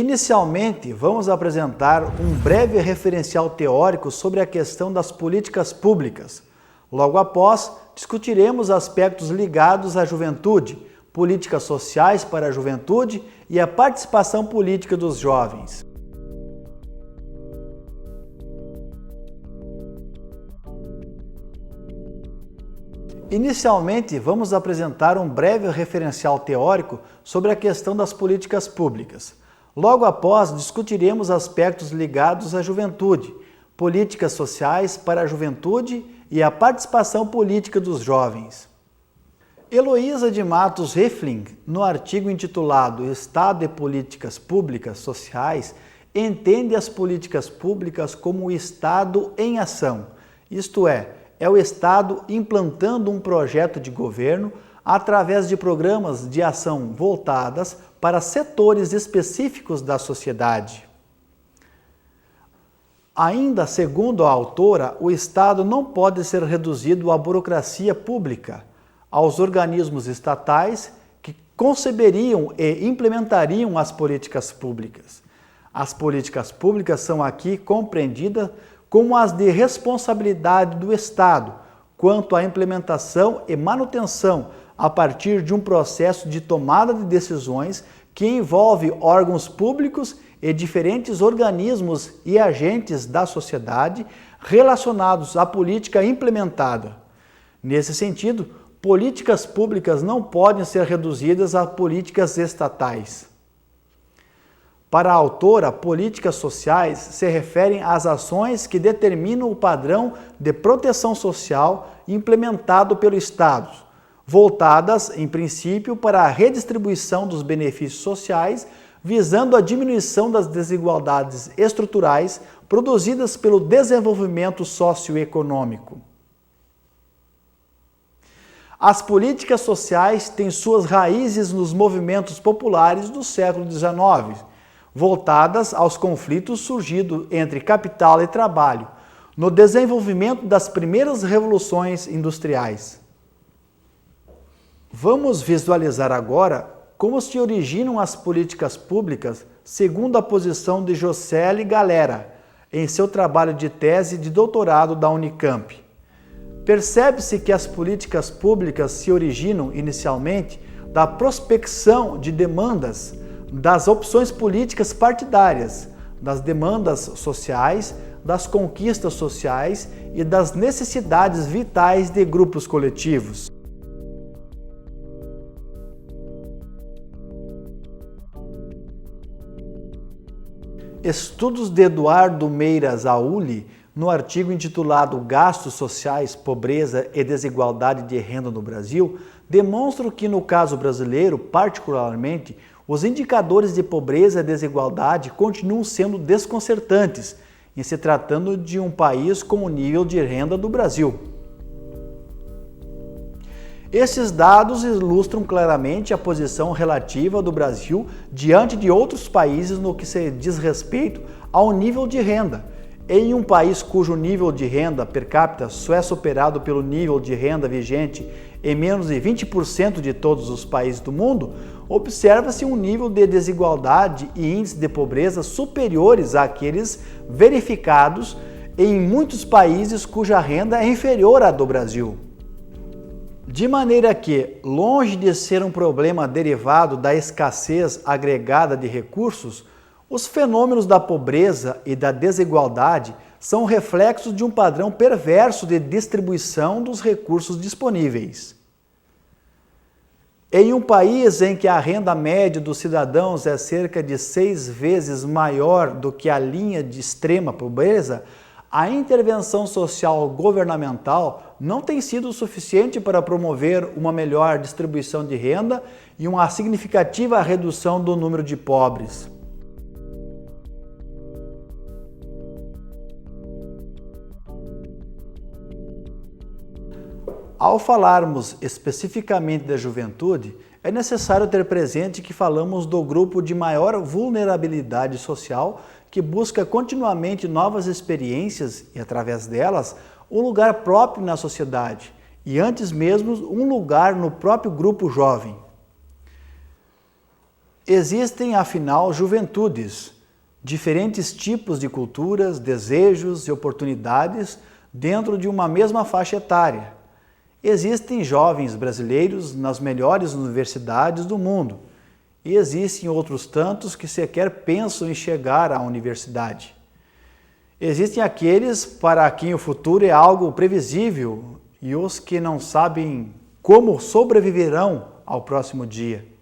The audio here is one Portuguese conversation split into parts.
Inicialmente, vamos apresentar um breve referencial teórico sobre a questão das políticas públicas. Logo após, discutiremos aspectos ligados à juventude, políticas sociais para a juventude e a participação política dos jovens. Inicialmente, vamos apresentar um breve referencial teórico sobre a questão das políticas públicas. Logo após, discutiremos aspectos ligados à juventude, políticas sociais para a juventude e a participação política dos jovens. Heloísa de Matos Rifling, no artigo intitulado Estado e Políticas Públicas Sociais, entende as políticas públicas como o Estado em ação, isto é o Estado implantando um projeto de governo através de programas de ação voltadas para setores específicos da sociedade. Ainda segundo a autora, o Estado não pode ser reduzido à burocracia pública, aos organismos estatais que conceberiam e implementariam as políticas públicas. As políticas públicas são aqui compreendidas como as de responsabilidade do Estado, quanto à implementação e manutenção a partir de um processo de tomada de decisões que envolve órgãos públicos e diferentes organismos e agentes da sociedade relacionados à política implementada. Nesse sentido, políticas públicas não podem ser reduzidas a políticas estatais. Para a autora, políticas sociais se referem às ações que determinam o padrão de proteção social implementado pelo Estado, voltadas, em princípio, para a redistribuição dos benefícios sociais, visando a diminuição das desigualdades estruturais produzidas pelo desenvolvimento socioeconômico. As políticas sociais têm suas raízes nos movimentos populares do século XIX, voltadas aos conflitos surgidos entre capital e trabalho, no desenvolvimento das primeiras revoluções industriais. Vamos visualizar agora como se originam as políticas públicas segundo a posição de Josele Galera, em seu trabalho de tese de doutorado da Unicamp. Percebe-se que as políticas públicas se originam inicialmente da prospecção de demandas das opções políticas partidárias, das demandas sociais, das conquistas sociais e das necessidades vitais de grupos coletivos. Estudos de Eduardo Meira Zauli, no artigo intitulado Gastos Sociais, Pobreza e Desigualdade de Renda no Brasil, demonstram que, no caso brasileiro, particularmente, os indicadores de pobreza e desigualdade continuam sendo desconcertantes, em se tratando de um país com o nível de renda do Brasil. Esses dados ilustram claramente a posição relativa do Brasil diante de outros países no que se diz respeito ao nível de renda. Em um país cujo nível de renda per capita só é superado pelo nível de renda vigente em menos de 20% de todos os países do mundo, observa-se um nível de desigualdade e índice de pobreza superiores àqueles verificados em muitos países cuja renda é inferior à do Brasil. De maneira que, longe de ser um problema derivado da escassez agregada de recursos, os fenômenos da pobreza e da desigualdade são reflexos de um padrão perverso de distribuição dos recursos disponíveis. Em um país em que a renda média dos cidadãos é cerca de 6 vezes maior do que a linha de extrema pobreza, a intervenção social governamental não tem sido suficiente para promover uma melhor distribuição de renda e uma significativa redução do número de pobres. Ao falarmos especificamente da juventude, é necessário ter presente que falamos do grupo de maior vulnerabilidade social que busca continuamente novas experiências e, através delas, um lugar próprio na sociedade e, antes mesmo, um lugar no próprio grupo jovem. Existem, afinal, juventudes, diferentes tipos de culturas, desejos e oportunidades dentro de uma mesma faixa etária. Existem jovens brasileiros nas melhores universidades do mundo e existem outros tantos que sequer pensam em chegar à universidade. Existem aqueles para quem o futuro é algo previsível e os que não sabem como sobreviverão ao próximo dia.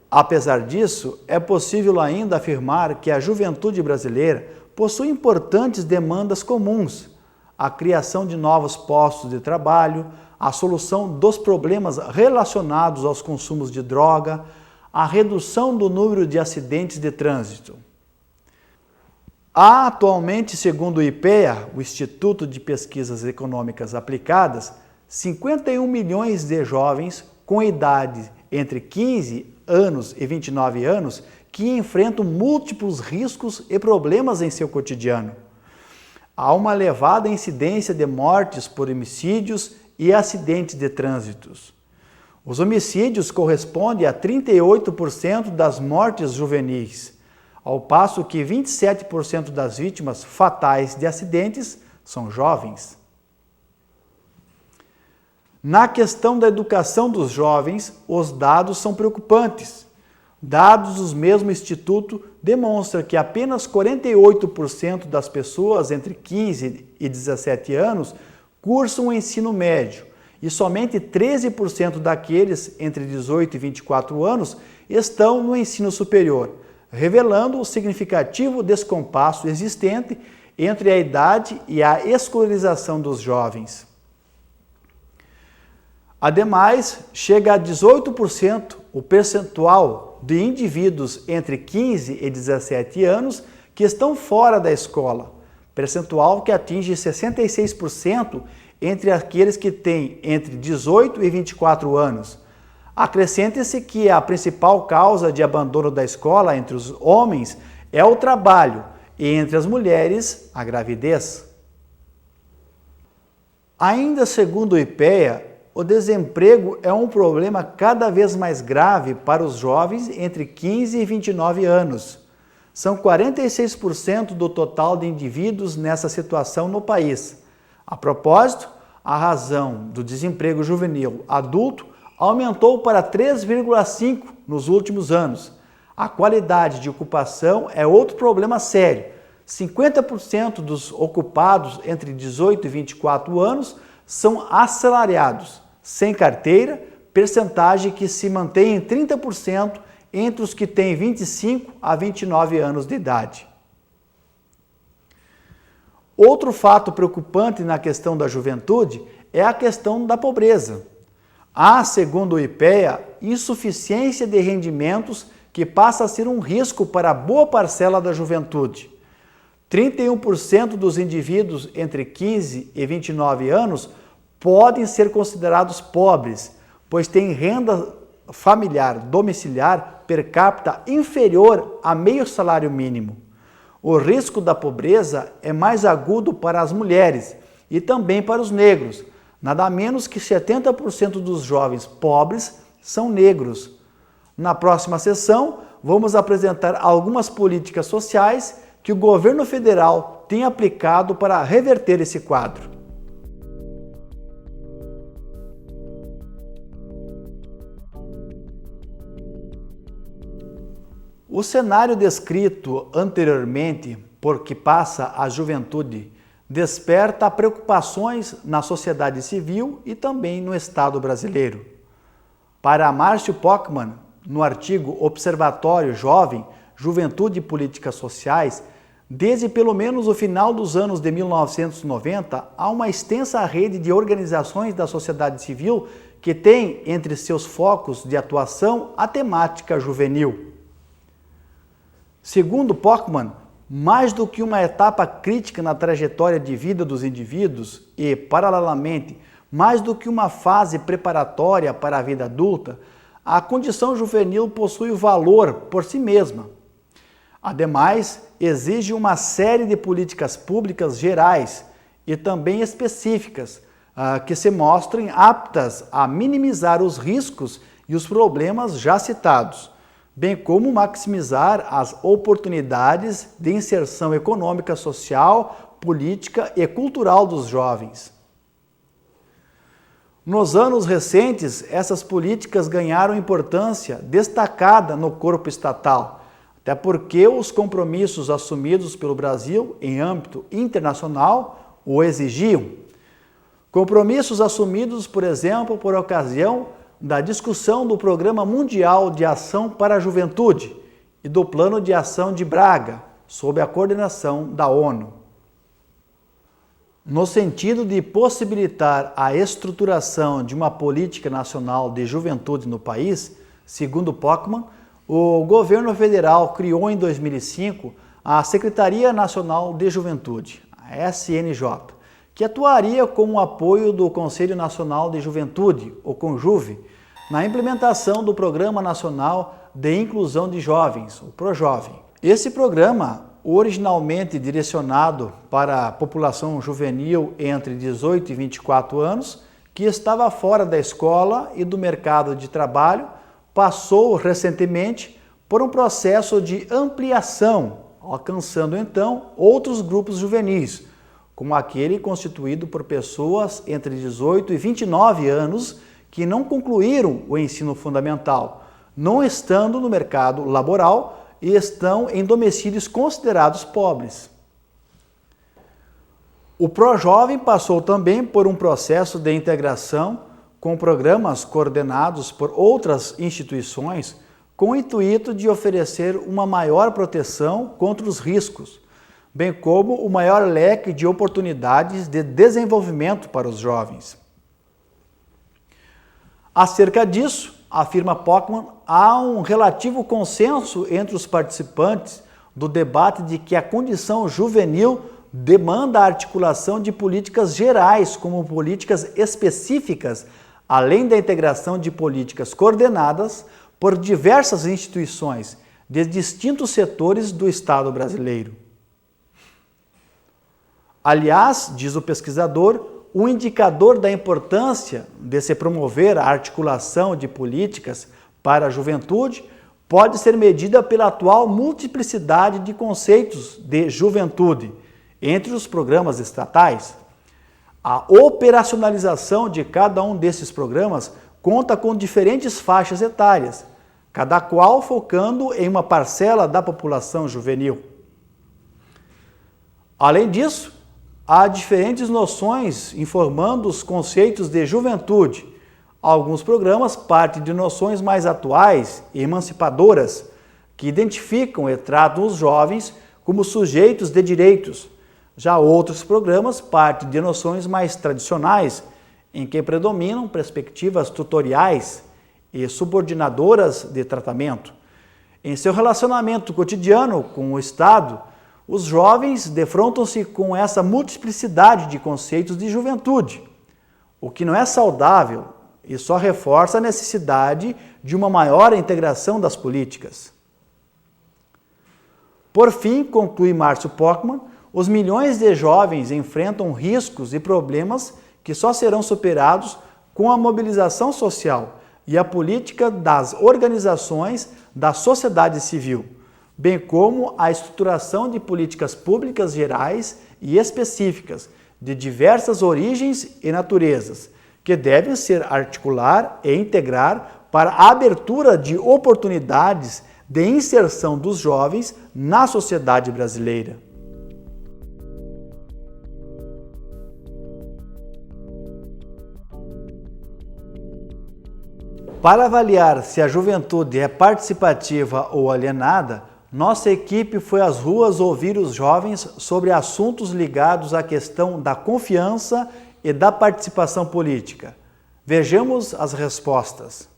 Apesar disso, é possível ainda afirmar que a juventude brasileira possui importantes demandas comuns: a criação de novos postos de trabalho, a solução dos problemas relacionados aos consumos de droga, a redução do número de acidentes de trânsito. Há atualmente, segundo o IPEA, o Instituto de Pesquisas Econômicas Aplicadas, 51 milhões de jovens com idade entre 15 anos e 29 anos que enfrentam múltiplos riscos e problemas em seu cotidiano. Há uma elevada incidência de mortes por homicídios e acidentes de trânsito. Os homicídios correspondem a 38% das mortes juvenis, ao passo que 27% das vítimas fatais de acidentes são jovens. Na questão da educação dos jovens, os dados são preocupantes. Dados do mesmo instituto demonstram que apenas 48% das pessoas entre 15 e 17 anos cursam o ensino médio e somente 13% daqueles entre 18 e 24 anos estão no ensino superior, revelando o significativo descompasso existente entre a idade e a escolarização dos jovens. Ademais, chega a 18% o percentual de indivíduos entre 15 e 17 anos que estão fora da escola, percentual que atinge 66% entre aqueles que têm entre 18 e 24 anos. Acrescente-se que a principal causa de abandono da escola entre os homens é o trabalho e entre as mulheres, a gravidez. Ainda segundo o IPEA, o desemprego é um problema cada vez mais grave para os jovens entre 15 e 29 anos. São 46% do total de indivíduos nessa situação no país. A propósito, a razão do desemprego juvenil adulto aumentou para 3,5% nos últimos anos. A qualidade de ocupação é outro problema sério. 50% dos ocupados entre 18 e 24 anos são assalariados, sem carteira, percentagem que se mantém em 30% entre os que têm 25 a 29 anos de idade. Outro fato preocupante na questão da juventude é a questão da pobreza. Há, segundo o IPEA, insuficiência de rendimentos que passa a ser um risco para boa parcela da juventude. 31% dos indivíduos entre 15 e 29 anos podem ser considerados pobres, pois têm renda familiar domiciliar per capita inferior a meio salário mínimo. O risco da pobreza é mais agudo para as mulheres e também para os negros. Nada menos que 70% dos jovens pobres são negros. Na próxima sessão, vamos apresentar algumas políticas sociais que o governo federal tem aplicado para reverter esse quadro. O cenário descrito anteriormente por que passa a juventude desperta preocupações na sociedade civil e também no Estado brasileiro. Para Márcio Pockmann, no artigo Observatório Jovem, Juventude e Políticas Sociais, desde pelo menos o final dos anos de 1990, há uma extensa rede de organizações da sociedade civil que tem entre seus focos de atuação a temática juvenil. Segundo Pockmann, mais do que uma etapa crítica na trajetória de vida dos indivíduos e, paralelamente, mais do que uma fase preparatória para a vida adulta, a condição juvenil possui valor por si mesma. Ademais, exige uma série de políticas públicas gerais e também específicas que se mostrem aptas a minimizar os riscos e os problemas já citados, bem como maximizar as oportunidades de inserção econômica, social, política e cultural dos jovens. Nos anos recentes, essas políticas ganharam importância destacada no corpo estatal, até porque os compromissos assumidos pelo Brasil em âmbito internacional o exigiam. Compromissos assumidos, por exemplo, por ocasião da discussão do Programa Mundial de Ação para a Juventude e do Plano de Ação de Braga, sob a coordenação da ONU. No sentido de possibilitar a estruturação de uma política nacional de juventude no país, segundo Pockmann, o governo federal criou em 2005 a Secretaria Nacional de Juventude, a SNJ, que atuaria com o apoio do Conselho Nacional de Juventude, o CONJUVE, na implementação do Programa Nacional de Inclusão de Jovens, o PROJovem. Esse programa, originalmente direcionado para a população juvenil entre 18 e 24 anos, que estava fora da escola e do mercado de trabalho, passou recentemente por um processo de ampliação, alcançando então outros grupos juvenis, como aquele constituído por pessoas entre 18 e 29 anos que não concluíram o ensino fundamental, não estando no mercado laboral e estão em domicílios considerados pobres. O PROJovem passou também por um processo de integração com programas coordenados por outras instituições com o intuito de oferecer uma maior proteção contra os riscos, bem como o maior leque de oportunidades de desenvolvimento para os jovens. Acerca disso, afirma Pockmann, há um relativo consenso entre os participantes do debate de que a condição juvenil demanda a articulação de políticas gerais como políticas específicas, além da integração de políticas coordenadas por diversas instituições de distintos setores do Estado brasileiro. Aliás, diz o pesquisador, um indicador da importância de se promover a articulação de políticas para a juventude pode ser medida pela atual multiplicidade de conceitos de juventude entre os programas estatais. A operacionalização de cada um desses programas conta com diferentes faixas etárias, cada qual focando em uma parcela da população juvenil. Além disso, há diferentes noções informando os conceitos de juventude. Alguns programas partem de noções mais atuais e emancipadoras, que identificam e tratam os jovens como sujeitos de direitos. Já outros programas partem de noções mais tradicionais, em que predominam perspectivas tutoriais e subordinadoras de tratamento. Em seu relacionamento cotidiano com o Estado, os jovens defrontam-se com essa multiplicidade de conceitos de juventude, o que não é saudável e só reforça a necessidade de uma maior integração das políticas. Por fim, conclui Márcio Pockmann, os milhões de jovens enfrentam riscos e problemas que só serão superados com a mobilização social e a política das organizações da sociedade civil, bem como a estruturação de políticas públicas gerais e específicas de diversas origens e naturezas, que devem ser articular e integrar para a abertura de oportunidades de inserção dos jovens na sociedade brasileira. Para avaliar se a juventude é participativa ou alienada, nossa equipe foi às ruas ouvir os jovens sobre assuntos ligados à questão da confiança e da participação política. Vejamos as respostas.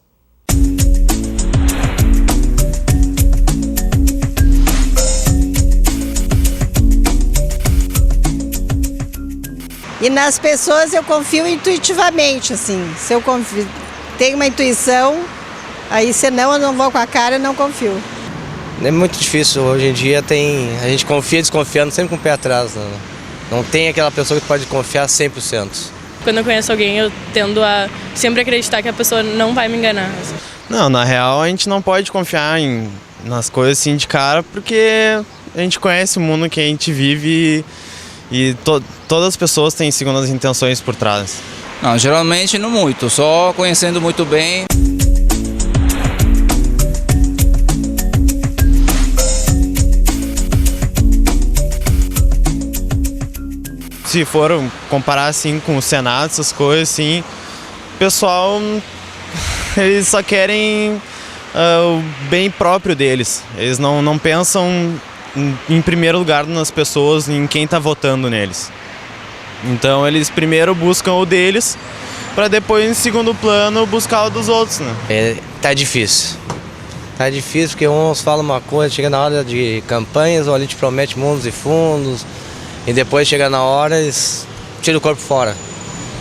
E nas pessoas eu confio intuitivamente, assim. Se eu tenho uma intuição, aí senão eu não vou com a cara, eu não confio. É muito difícil, hoje em dia a gente confia desconfiando sempre com o pé atrás, né? Não tem aquela pessoa que pode confiar 100%. quando eu conheço alguém, eu tendo a sempre acreditar que a pessoa não vai me enganar. Não, na real a gente não pode confiar nas coisas assim de cara, porque a gente conhece o mundo que a gente vive e todas as pessoas têm segundas intenções por trás. Não, geralmente não muito, só conhecendo muito bem. Se for comparar assim com o Senado, essas coisas assim, o pessoal, eles só querem o bem próprio deles. Eles não pensam em primeiro lugar nas pessoas, em quem está votando neles. Então eles primeiro buscam o deles, para depois em segundo plano buscar o dos outros, né? Tá difícil. Tá difícil porque uns falam uma coisa, chega na hora de campanhas, ou ali te promete mundos e fundos, e depois chega na hora e tira o corpo fora.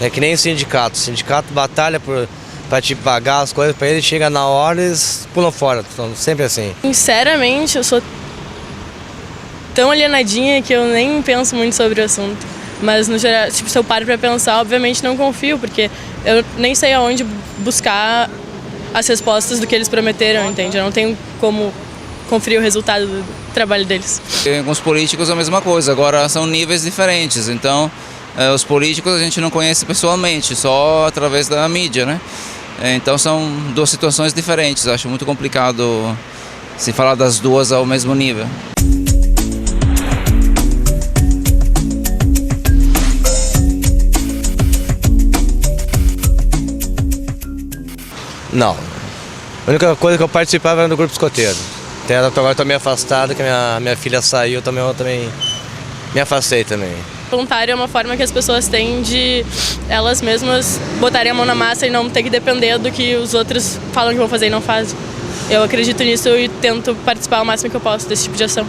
É que nem o sindicato. O sindicato batalha para te pagar as coisas para eles, chega na hora e eles pulam fora. Então, sempre assim. Sinceramente, eu sou tão alienadinha que eu nem penso muito sobre o assunto. Mas, no geral, tipo, se eu paro para pensar, obviamente não confio, porque eu nem sei aonde buscar as respostas do que eles prometeram, entende? Eu não tenho como conferir o resultado do trabalho deles. Com os políticos é a mesma coisa, agora são níveis diferentes, então os políticos a gente não conhece pessoalmente, só através da mídia, né? Então são duas situações diferentes, acho muito complicado se falar das duas ao mesmo nível. Não. A única coisa que eu participava era do grupo escoteiro. Agora estou meio afastado, que a minha filha saiu, eu também me afastei também. Voluntário é uma forma que as pessoas têm de elas mesmas botarem a mão na massa e não ter que depender do que os outros falam que vão fazer e não fazem. Eu acredito nisso e tento participar o máximo que eu posso desse tipo de ação.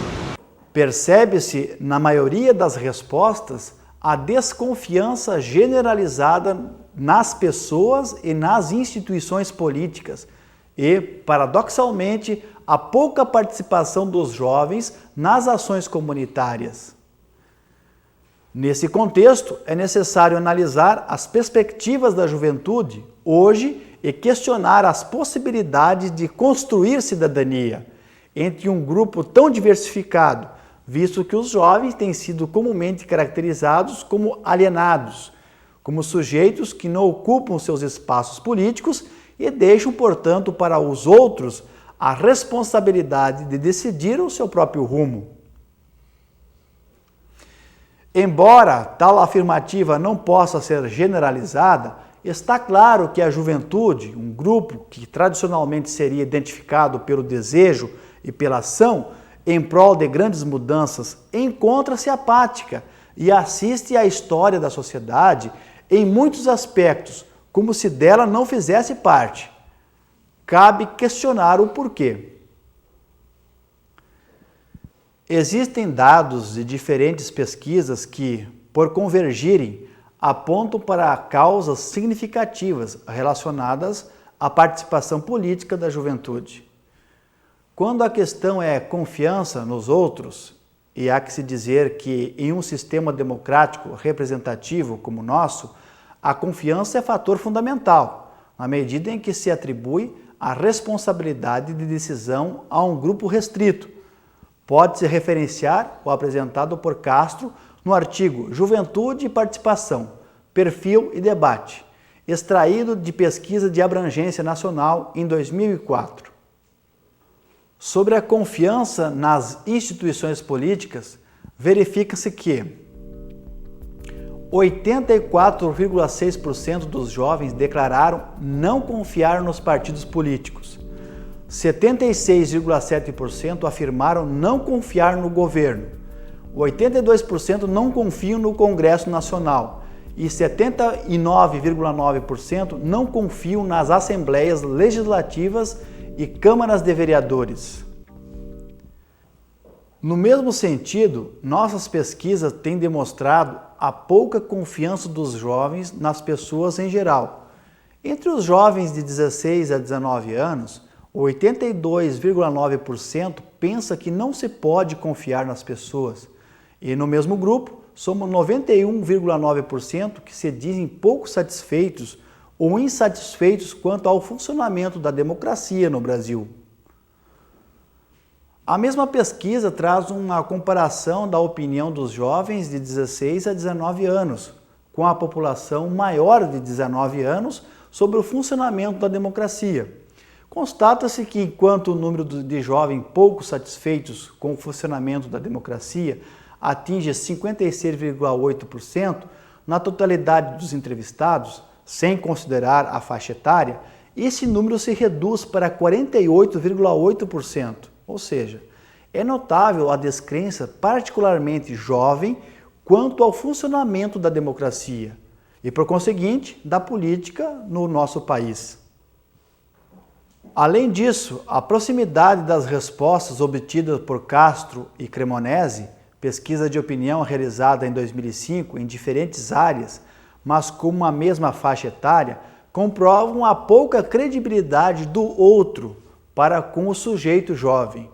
Percebe-se, na maioria das respostas, a desconfiança generalizada nas pessoas e nas instituições políticas e, paradoxalmente, a pouca participação dos jovens nas ações comunitárias. Nesse contexto, é necessário analisar as perspectivas da juventude hoje e questionar as possibilidades de construir cidadania entre um grupo tão diversificado, visto que os jovens têm sido comumente caracterizados como alienados, como sujeitos que não ocupam seus espaços políticos e deixam, portanto, para os outros a responsabilidade de decidir o seu próprio rumo. Embora tal afirmativa não possa ser generalizada, está claro que a juventude, um grupo que tradicionalmente seria identificado pelo desejo e pela ação em prol de grandes mudanças, encontra-se apática e assiste à história da sociedade em muitos aspectos, como se dela não fizesse parte. Cabe questionar o porquê. Existem dados de diferentes pesquisas que, por convergirem, apontam para causas significativas relacionadas à participação política da juventude. Quando a questão é confiança nos outros, e há que se dizer que em um sistema democrático representativo como o nosso, a confiança é fator fundamental, na medida em que se atribui a responsabilidade de decisão a um grupo restrito. Pode-se referenciar o apresentado por Castro no artigo Juventude e Participação, Perfil e Debate, extraído de pesquisa de abrangência nacional em 2004. Sobre a confiança nas instituições políticas, verifica-se que 84,6% dos jovens declararam não confiar nos partidos políticos. 76,7% afirmaram não confiar no governo. 82% não confiam no Congresso Nacional e 79,9% não confiam nas assembleias legislativas e câmaras de vereadores. No mesmo sentido, nossas pesquisas têm demonstrado a pouca confiança dos jovens nas pessoas em geral. Entre os jovens de 16 a 19 anos, 82,9% pensa que não se pode confiar nas pessoas. E no mesmo grupo, somos 91,9% que se dizem pouco satisfeitos ou insatisfeitos quanto ao funcionamento da democracia no Brasil. A mesma pesquisa traz uma comparação da opinião dos jovens de 16 a 19 anos, com a população maior de 19 anos sobre o funcionamento da democracia. Constata-se que, enquanto o número de jovens pouco satisfeitos com o funcionamento da democracia atinge 56,8%, na totalidade dos entrevistados, sem considerar a faixa etária, esse número se reduz para 48,8%. Ou seja, é notável a descrença particularmente jovem quanto ao funcionamento da democracia e, por conseguinte, da política no nosso país. Além disso, a proximidade das respostas obtidas por Castro e Cremonesi, pesquisa de opinião realizada em 2005 em diferentes áreas, mas com uma mesma faixa etária, comprovam a pouca credibilidade do outro para com o sujeito jovem.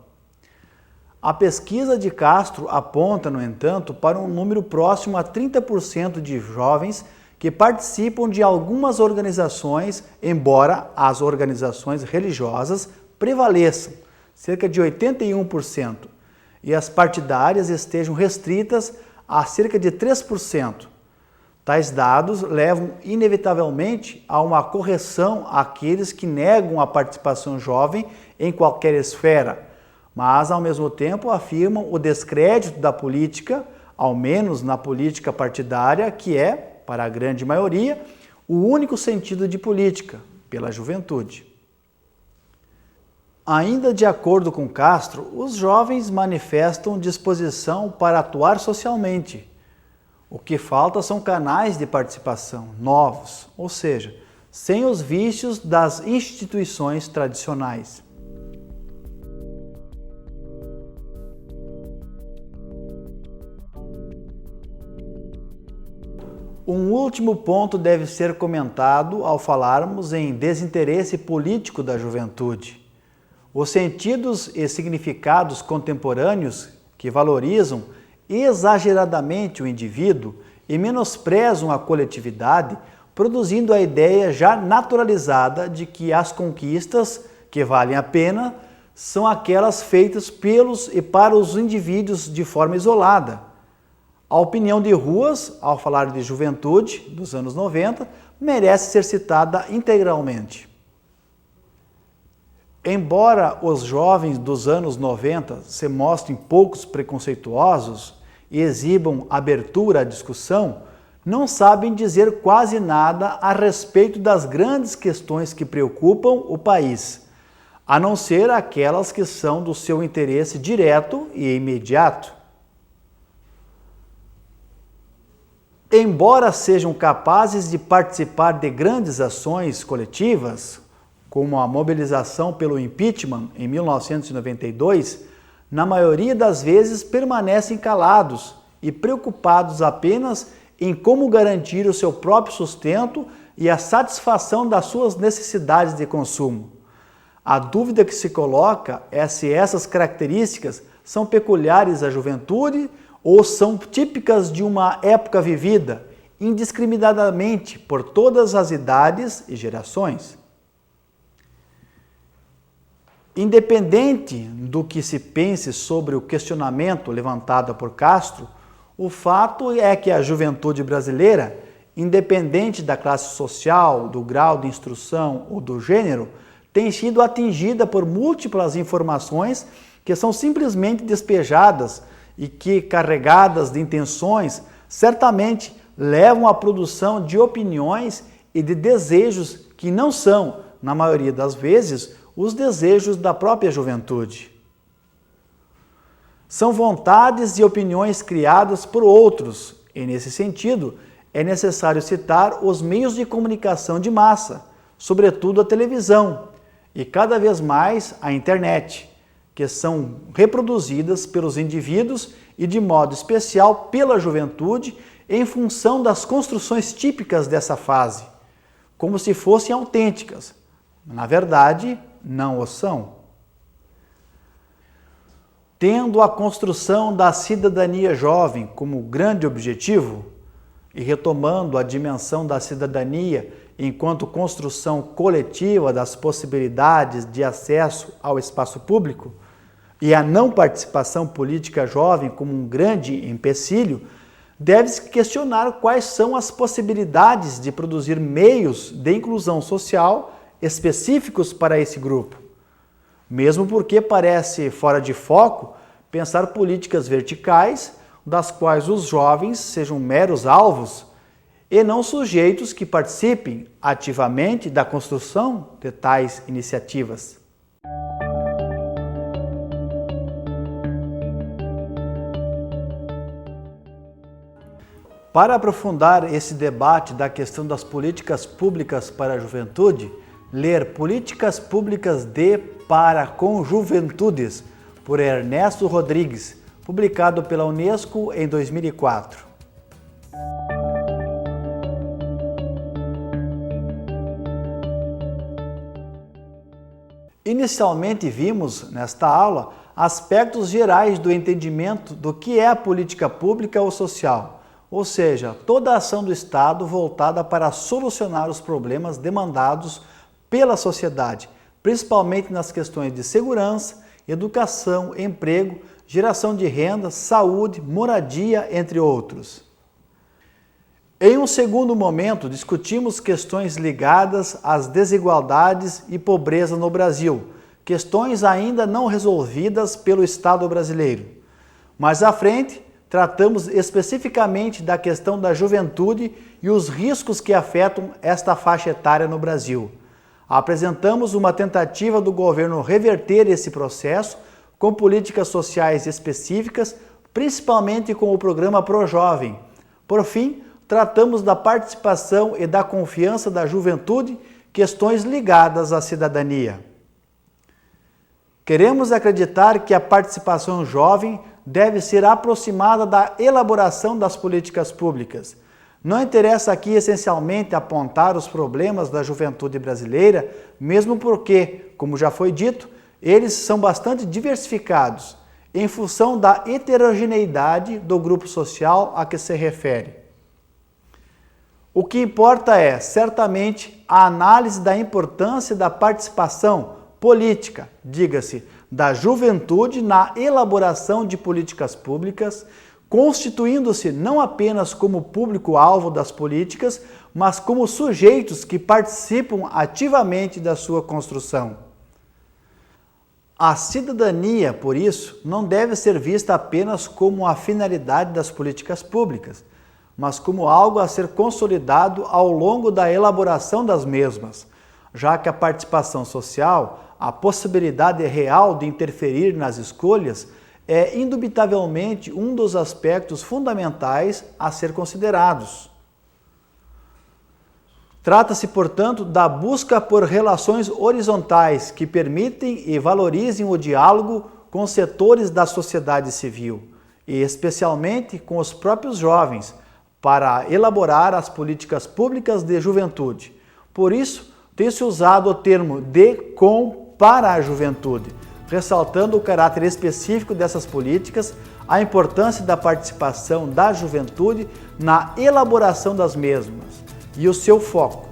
A pesquisa de Castro aponta, no entanto, para um número próximo a 30% de jovens que participam de algumas organizações, embora as organizações religiosas prevaleçam, cerca de 81%, e as partidárias estejam restritas a cerca de 3%. Tais dados levam inevitavelmente a uma correção àqueles que negam a participação jovem em qualquer esfera, mas ao mesmo tempo afirmam o descrédito da política, ao menos na política partidária, que é, para a grande maioria, o único sentido de política, pela juventude. Ainda de acordo com Castro, os jovens manifestam disposição para atuar socialmente. O que falta são canais de participação novos, ou seja, sem os vícios das instituições tradicionais. Um último ponto deve ser comentado ao falarmos em desinteresse político da juventude. Os sentidos e significados contemporâneos que valorizam exageradamente o indivíduo e menosprezam a coletividade, produzindo a ideia já naturalizada de que as conquistas que valem a pena são aquelas feitas pelos e para os indivíduos de forma isolada. A opinião de Ruas, ao falar de juventude dos anos 90, merece ser citada integralmente. Embora os jovens dos anos 90 se mostrem poucos preconceituosos e exibam abertura à discussão, não sabem dizer quase nada a respeito das grandes questões que preocupam o país, a não ser aquelas que são do seu interesse direto e imediato. Embora sejam capazes de participar de grandes ações coletivas, como a mobilização pelo impeachment em 1992, na maioria das vezes permanecem calados e preocupados apenas em como garantir o seu próprio sustento e a satisfação das suas necessidades de consumo. A dúvida que se coloca é se essas características são peculiares à juventude ou são típicas de uma época vivida indiscriminadamente por todas as idades e gerações. Independente do que se pense sobre o questionamento levantado por Castro, o fato é que a juventude brasileira, independente da classe social, do grau de instrução ou do gênero, tem sido atingida por múltiplas informações que são simplesmente despejadas e que, carregadas de intenções, certamente levam à produção de opiniões e de desejos que não são, na maioria das vezes, os desejos da própria juventude. São vontades e opiniões criadas por outros, e nesse sentido é necessário citar os meios de comunicação de massa, sobretudo a televisão, e cada vez mais a internet, que são reproduzidas pelos indivíduos e de modo especial pela juventude em função das construções típicas dessa fase, como se fossem autênticas. Na verdade, não o são. Tendo a construção da cidadania jovem como grande objetivo, e retomando a dimensão da cidadania enquanto construção coletiva das possibilidades de acesso ao espaço público, e a não participação política jovem como um grande empecilho, deve-se questionar quais são as possibilidades de produzir meios de inclusão social específicos para esse grupo. Mesmo porque parece fora de foco pensar políticas verticais das quais os jovens sejam meros alvos e não sujeitos que participem ativamente da construção de tais iniciativas. Para aprofundar esse debate da questão das políticas públicas para a juventude, ler Políticas Públicas de para com Juventudes, por Ernesto Rodrigues, publicado pela Unesco em 2004. Inicialmente vimos, nesta aula, aspectos gerais do entendimento do que é a política pública ou social, ou seja, toda a ação do Estado voltada para solucionar os problemas demandados pela sociedade, principalmente nas questões de segurança, educação, emprego, geração de renda, saúde, moradia, entre outros. Em um segundo momento, discutimos questões ligadas às desigualdades e pobreza no Brasil, questões ainda não resolvidas pelo Estado brasileiro. Mais à frente, tratamos especificamente da questão da juventude e os riscos que afetam esta faixa etária no Brasil. Apresentamos uma tentativa do governo reverter esse processo com políticas sociais específicas, principalmente com o programa ProJovem. Por fim, tratamos da participação e da confiança da juventude, questões ligadas à cidadania. Queremos acreditar que a participação jovem deve ser aproximada da elaboração das políticas públicas. Não interessa aqui essencialmente apontar os problemas da juventude brasileira, mesmo porque, como já foi dito, eles são bastante diversificados, em função da heterogeneidade do grupo social a que se refere. O que importa é, certamente, a análise da importância da participação política, diga-se, da juventude na elaboração de políticas públicas, constituindo-se não apenas como público-alvo das políticas, mas como sujeitos que participam ativamente da sua construção. A cidadania, por isso, não deve ser vista apenas como a finalidade das políticas públicas, mas como algo a ser consolidado ao longo da elaboração das mesmas, já que a participação social, a possibilidade real de interferir nas escolhas, é indubitavelmente um dos aspectos fundamentais a ser considerados. Trata-se, portanto, da busca por relações horizontais que permitem e valorizem o diálogo com setores da sociedade civil, e especialmente com os próprios jovens, para elaborar as políticas públicas de juventude. Por isso, tem-se usado o termo de com para a juventude, ressaltando o caráter específico dessas políticas, a importância da participação da juventude na elaboração das mesmas e o seu foco,